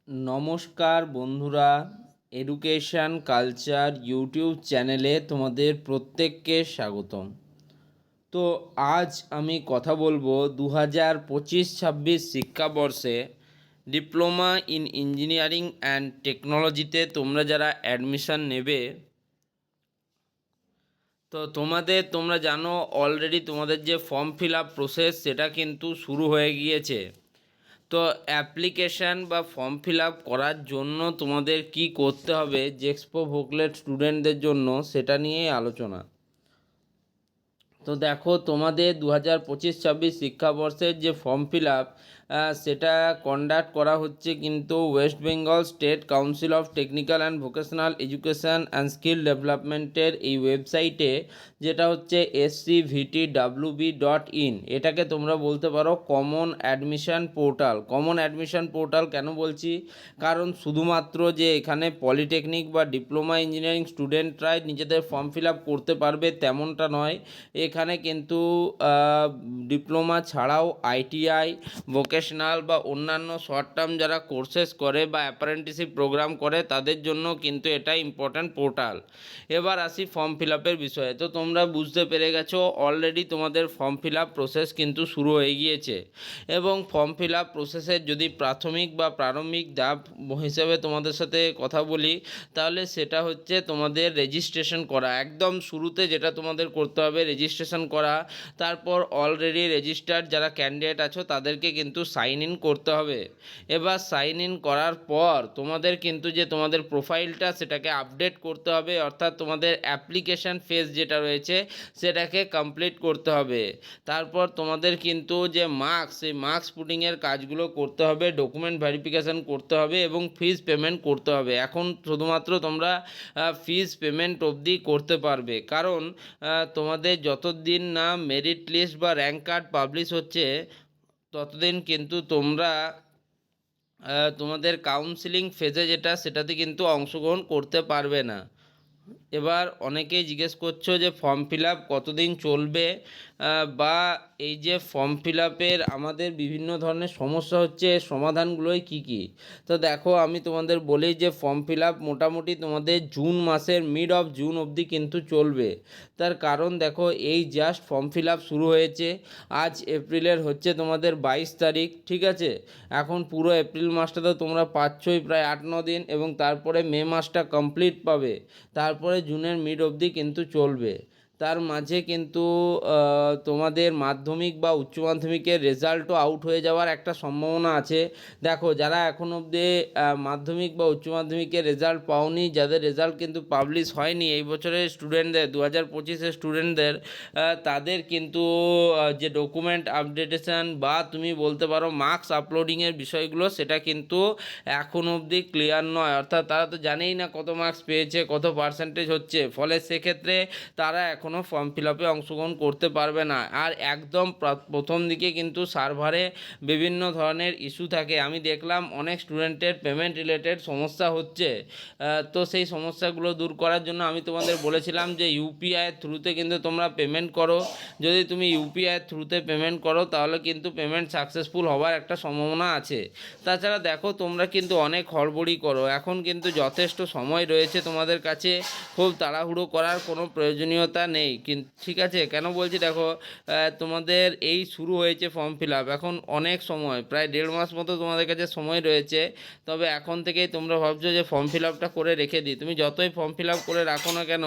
নমস্কার বন্ধুরা, education culture YouTube চ্যানেলে তোমাদের প্রত্যেককে স্বাগতম। তো আজ আমি কথা বলবো 2025-26 শিক্ষাবর্ষে ডিপ্লোমা ইন ইঞ্জিনিয়ারিং অ্যান্ড টেকনোলজিতে তোমরা যারা অ্যাডমিশন নেবে, তো তোমরা জানো অলরেডি তোমাদের যে ফর্ম ফিল আপ প্রসেস সেটা কিন্তু শুরু হয়ে গিয়েছে। তো অ্যাপ্লিকেশান বা ফর্ম ফিল আপ করার জন্য তোমাদের কি করতে হবে জেক্সপো ভোকলেট স্টুডেন্টদের জন্য সেটা নিয়েই আলোচনা। তো দেখো, তোমাদের 2025-26 শিক্ষাবর্ষের যে ফর্ম ফিল আপ সেটা কন্ডাক্ট করা হচ্ছে কিন্তু West Bengal state council of technical and vocational education and skill ডেভেলপমেন্টের এই ওয়েবসাইটে, যেটা হচ্ছে scvtwb.in। এটাকে তোমরা বলতে পারো common admission portal. Common admission portal কেন বলছি, কারণ শুধুমাত্র যে এখানে পলিটেকনিক বা ডিপ্লোমা ইঞ্জিনিয়ারিং স্টুডেন্টরাই নিজেদের ফর্ম ফিল আপ করতে পারবে তেমনটা নয়। এখানে কিন্তু ডিপ্লোমা ছাড়াও আইটিআই, ভোকেশনাল বা অন্যান্য শর্ট টার্ম যারা কোর্সেস করে বা অ্যাপ্রেন্টিসশিপ প্রোগ্রাম করে তাদের জন্য কিন্তু এটা ইম্পর্ট্যান্ট পোর্টাল। এবার আসি ফর্ম ফিল আপের বিষয়ে। তো তোমরা বুঝতে পেরে গেছো অলরেডি তোমাদের ফর্ম ফিল আপ প্রসেস কিন্তু শুরু হয়ে গিয়েছে, এবং ফর্ম ফিল আপ প্রসেসের যদি প্রাথমিক বা প্রারম্ভিক ধাপ হিসেবে তোমাদের সাথে কথা বলি, তাহলে সেটা হচ্ছে তোমাদের রেজিস্ট্রেশন করা। একদম শুরুতে যেটা তোমাদের করতে হবে রেজিস্ট্রেশন করা। তারপর অলরেডি রেজিস্টার্ড যারা ক্যান্ডিডেট আছো তাদেরকে কিন্তু সাইন ইন করতে হবে। এবার সাইন ইন করার পর তোমাদের কিন্তু যে তোমাদের প্রোফাইলটা সেটাকে আপডেট করতে হবে, অর্থাৎ তোমাদের অ্যাপ্লিকেশান ফেজ যেটা রয়েছে সেটাকে কমপ্লিট করতে হবে। তারপর তোমাদের কিন্তু যে মার্কস, সেই মার্কস পুটিংয়ের কাজগুলো করতে হবে, ডকুমেন্ট ভেরিফিকেশান করতে হবে এবং ফিজ পেমেন্ট করতে হবে। এখন শুধুমাত্র তোমরা ফিজ পেমেন্ট অবধি করতে পারবে, কারণ তোমাদের যতদিন না মেরিট লিস্ট বা র্যাঙ্ক কার্ড পাবলিশ হচ্ছে ততদিন কিন্তু তোমরা তোমাদের কাউন্সিলিং ফেজে যেটা সেটাতে কিন্তু অংশগ্রহণ করতে পারবে না। এবার অনেকেই জিজ্ঞেস করছো যে ফর্ম ফিল আপ কতদিন চলবে, বা এই যে ফর্ম ফিল আপের আমাদের বিভিন্ন ধরনের সমস্যা হচ্ছে, সমাধানগুলোই কী কী। তো দেখো, আমি তোমাদের বলি যে ফর্ম ফিল আপ মোটামুটি তোমাদের জুন মাসের মিড অফ জুন অবধি কিন্তু চলবে। তার কারণ দেখো, এই জাস্ট ফর্ম ফিল আপ শুরু হয়েছে। আজ এপ্রিলের হচ্ছে তোমাদের 22 তারিখ, ঠিক আছে। এখন পুরো এপ্রিল মাসটা তো তোমরা পাচ্ছই প্রায় 8-9 দিন, এবং তারপরে মে মাসটা কমপ্লিট পাবে, তারপরে জুনের মিড অবধি কিন্তু চলবে। তার মাঝে কিন্তু তোমাদের মাধ্যমিক বা উচ্চ মাধ্যমিকের রেজাল্টও আউট হয়ে যাওয়ার একটা সম্ভাবনা আছে। দেখো, যারা এখন অবধি মাধ্যমিক বা উচ্চ মাধ্যমিকের রেজাল্ট পাওনি, যাদের রেজাল্ট কিন্তু পাবলিশ হয়নি এই বছরের স্টুডেন্টদের, 2025-এর স্টুডেন্টদের, তাদের কিন্তু যে ডকুমেন্ট আপডেটেশন বা তুমি বলতে পারো মার্কস আপলোডিংয়ের বিষয়গুলো সেটা কিন্তু এখন অবধি ক্লিয়ার নয়। অর্থাৎ তারা তো জানেই না কত মার্কস পেয়েছে, কত পার্সেন্টেজ হচ্ছে, ফলে সেক্ষেত্রে তারা এখনও ফর্ম ফিল আপে অংশগ্রহণ করতে পারবে না। আর একদম প্রথম দিকে কিন্তু সার্ভারে বিভিন্ন ধরনের ইস্যু থাকে। আমি দেখলাম অনেক স্টুডেন্টের পেমেন্ট রিলেটেড সমস্যা হচ্ছে। তো সেই সমস্যাগুলো দূর করার জন্য আমি তোমাদের বলেছিলাম যে ইউপিআইয়ের থ্রুতে কিন্তু তোমরা পেমেন্ট করো। যদি তুমি ইউপিআইয়ের থ্রুতে পেমেন্ট করো তাহলে কিন্তু পেমেন্ট সাকসেসফুল হওয়ার একটা সম্ভাবনা আছে। তাছাড়া দেখো, তোমরা কিন্তু অনেক হড়বড়ি করো, এখন কিন্তু যথেষ্ট সময় রয়েছে তোমাদের কাছে, খুব তাড়াহুড়ো করার কোনো প্রয়োজনীয়তা নেই। কিন্তু ঠিক আছে, কেন বলছি দেখো, তোমাদের এই শুরু হয়েছে ফর্ম ফিল আপ, এখন অনেক সময়, প্রায় 1.5 মাস মতো তোমাদের কাছে সময় রয়েছে। তবে এখন থেকেই তোমরা ভাবছো যে ফর্ম ফিল আপটা করে রেখে দিই, তুমি যতই ফর্ম ফিল আপ করে রাখো না কেন,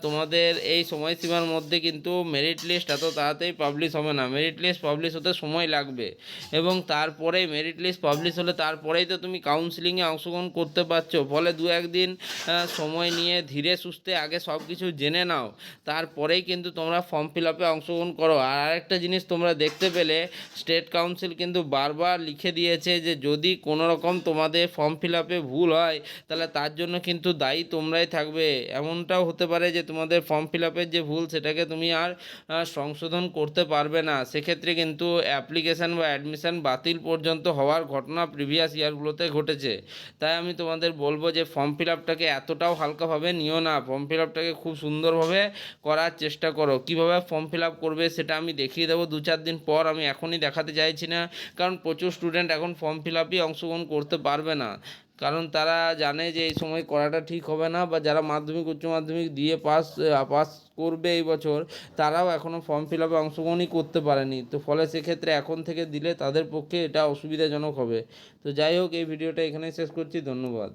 তোমাদের এই সময়সীমার মধ্যে কিন্তু মেরিট লিস্ট এত তাড়াতাড়ি পাবলিশ হবে না। মেরিট লিস্ট পাবলিশ হতে সময় লাগবে, এবং তারপরেই মেরিট লিস্ট পাবলিশ হলে তারপরেই তো তুমি কাউন্সিলিংয়ে অংশগ্রহণ করতে পারছো। ফলে 2-1 দিন সময় নিয়ে ধীরে সুস্থে আগে সব কিছু জেনে নাও, তারপরেই কিন্তু তোমরা ফর্ম ফিল আপে অংশগ্রহণ করো। আর আরেকটা জিনিস তোমরা দেখতে পেলে, স্টেট কাউন্সিল কিন্তু বারবার লিখে দিয়েছে যে যদি কোনো রকম তোমাদের ফর্ম ফিল আপে ভুল হয় তাহলে তার জন্য কিন্তু দায়ী তোমরাই থাকবে। এমনটাও হতে পারে যে তোমাদের ফর্ম ফিল আপের যে ভুল সেটাকে তুমি আর সংশোধন করতে পারবে না। সেক্ষেত্রে কিন্তু অ্যাপ্লিকেশান বা অ্যাডমিশান বাতিল পর্যন্ত হওয়ার ঘটনা প্রিভিয়াস ইয়ারগুলোতে ঘটেছে। তাই আমি তোমাদের বলবো যে ফর্ম ফিল আপটাকে এতটাও হালকাভাবে নিও না, ফর্ম ফিল আপটাকে খুব সুন্দরভাবে করার চেষ্টা করো। কীভাবে ফর্ম ফিল আপ করবে সেটা আমি দেখিয়ে দেবো 2-4 দিন পর। আমি এখনই দেখাতে চাইছি না, কারণ প্রচুর স্টুডেন্ট এখন ফর্ম ফিল আপই অংশগ্রহণ করতে পারবে না, কারণ তারা জানে যে এই সময় করাটা ঠিক হবে না, বা যারা মাধ্যমিক উচ্চ মাধ্যমিক দিয়ে পাস করবে এই বছর, তারাও এখনও ফর্ম ফিল আপে অংশগ্রহণই করতে পারেনি। তো ফলে সেক্ষেত্রে এখন থেকে দিলে তাদের পক্ষে এটা অসুবিধাজনক হবে। তো যাই হোক, এই ভিডিওটা এখানেই শেষ করছি। ধন্যবাদ।